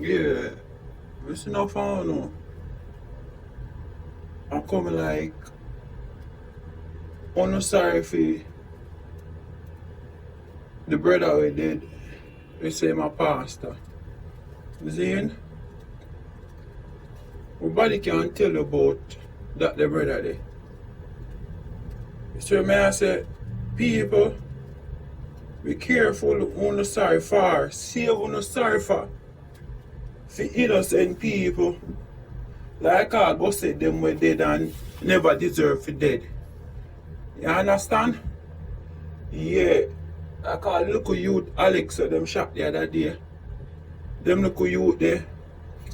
Yeah, listen up for no. I come like I'm not sorry for the brother we did. We say my pastor. You see, nobody can tell you about that the brother there. So may I say, people, be careful who no sorry for. Save who no sorry for innocent people. Like I go say them were dead and never deserve to dead. You understand? Yeah. I call look youth Alex so them shot the other day. Them look youth there.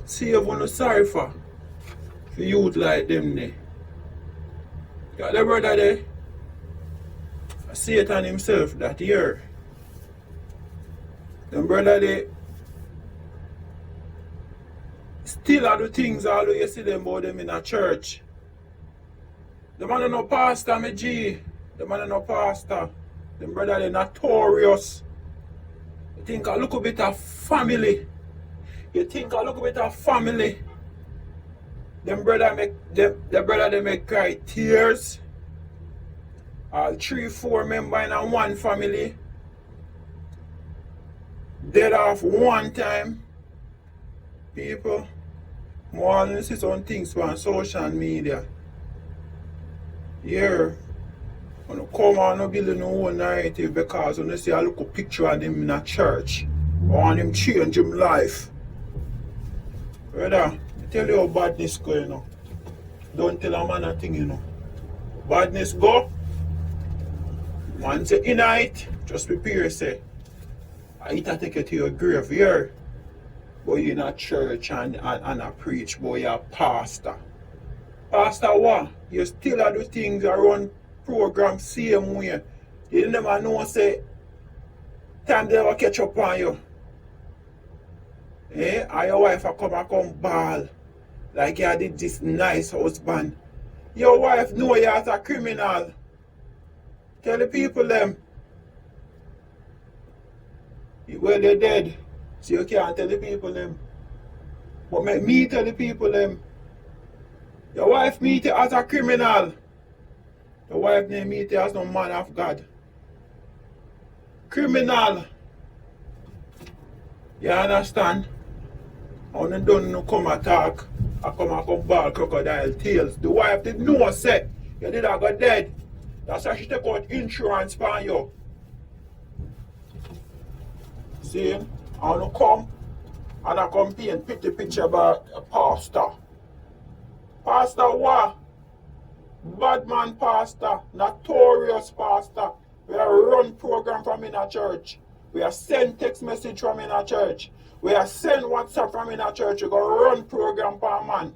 Save who no sorry for youth like them there. Got the brother there. Satan himself that year. Them brother there still are the things all you see them about them in a church. The man no pastor, me G. The man no pastor. Them brother they notorious. You think I look a bit of family. You think I look a bit of family. Them brother make the brother they make cry tears. All 3-4 members in one family. Dead off one time. People. More than see some things on social media. Yeah. When you come on no building no own narrative because when you see a look a picture of them in a church or on him change him life. Brother, I tell you how badness go, you know. Don't tell a man a thing, you know. Badness go. Once you in it, just prepare say. I take you to your grave here. But you in a church and a preach, boy, you're a pastor. Pastor what? You still do things around program same way. You never know say time they will catch up on you. Eh? And your wife will come ball. Like you did this nice husband. Your wife know you as a criminal. Tell the people them. Well they dead. So you can't tell the people them. But make me tell the people them. Your wife meet you as a criminal. Your wife name meet you as no man of God. Criminal. You understand? And you don't come attack. I come ball crocodile tails. The wife did know say you did not go dead. That's why she take out insurance for you. See? And you come and I come paint picture picture about a pastor. Pastor what? Bad man pastor, notorious pastor. We are run program from in a church. We are send text message from in a church. We are send WhatsApp from in a church. We go run program per man.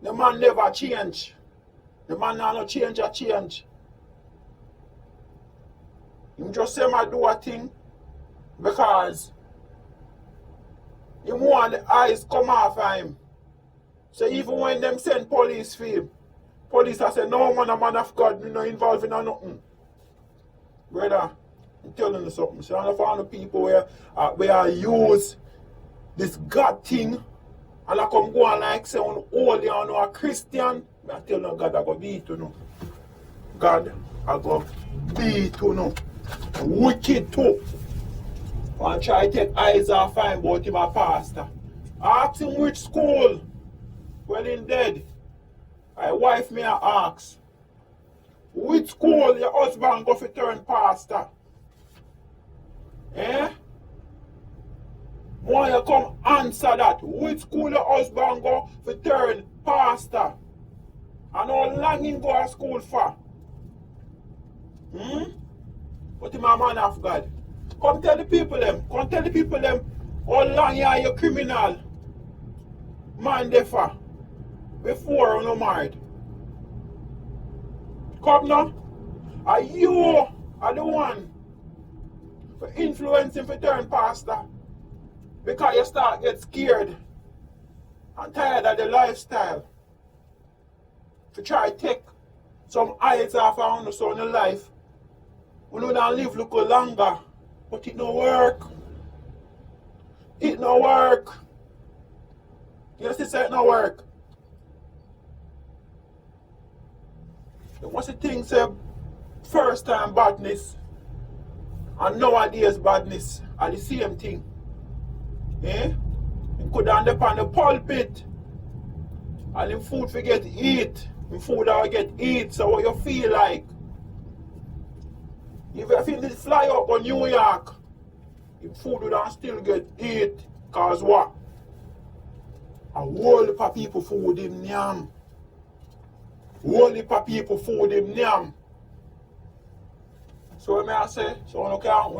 The man never change. The man no change a change. Him just say I do a thing because he want the eyes come off of him. So even when them send police for him, police I say, no man, a man of God, me no involved in nothing. Brother, I'm telling you something. So I found the people where I use this God thing and I come go on like say on holy and a Christian. I tell you God I go beat you know. God I go beat you know. Wicked too. And try to take eyes off him about him a pastor. Ask him which school. Well in dead. My wife me a ask. Which school your husband go for turn pastor? Eh? Why you come answer that? Which school your husband go for turn pastor? And how long him go to school for? Hmm? But him a man of God. Come tell the people them. Come tell the people them how long you are you criminal. Man there for. Before you no married. Come now. Are you are the one for influencing for turn pastor? Because you start get scared and tired of the lifestyle. To try to take some eyes off of your son life. You don't live look longer. But it don't work. It no work. You see, say it no work. What's the thing say? First time badness and nowadays badness are the same thing. Eh? You could end up on the pulpit and the food forget eat. The food I get eat, so what you feel like? If you feel this fly up on New York, the food would still get eat. Cause what? A whole heap of people food in yam. Whole heap of people food in yam. So what I say? So when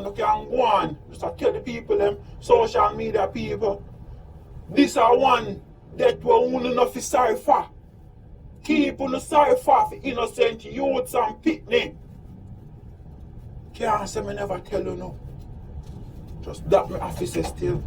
you can go on, just to tell the people them, social media people, this are one that we only know for sorry for. Keep on the sorry for innocent youths and picnic. Can't say me never tell you no. Just that my officer still.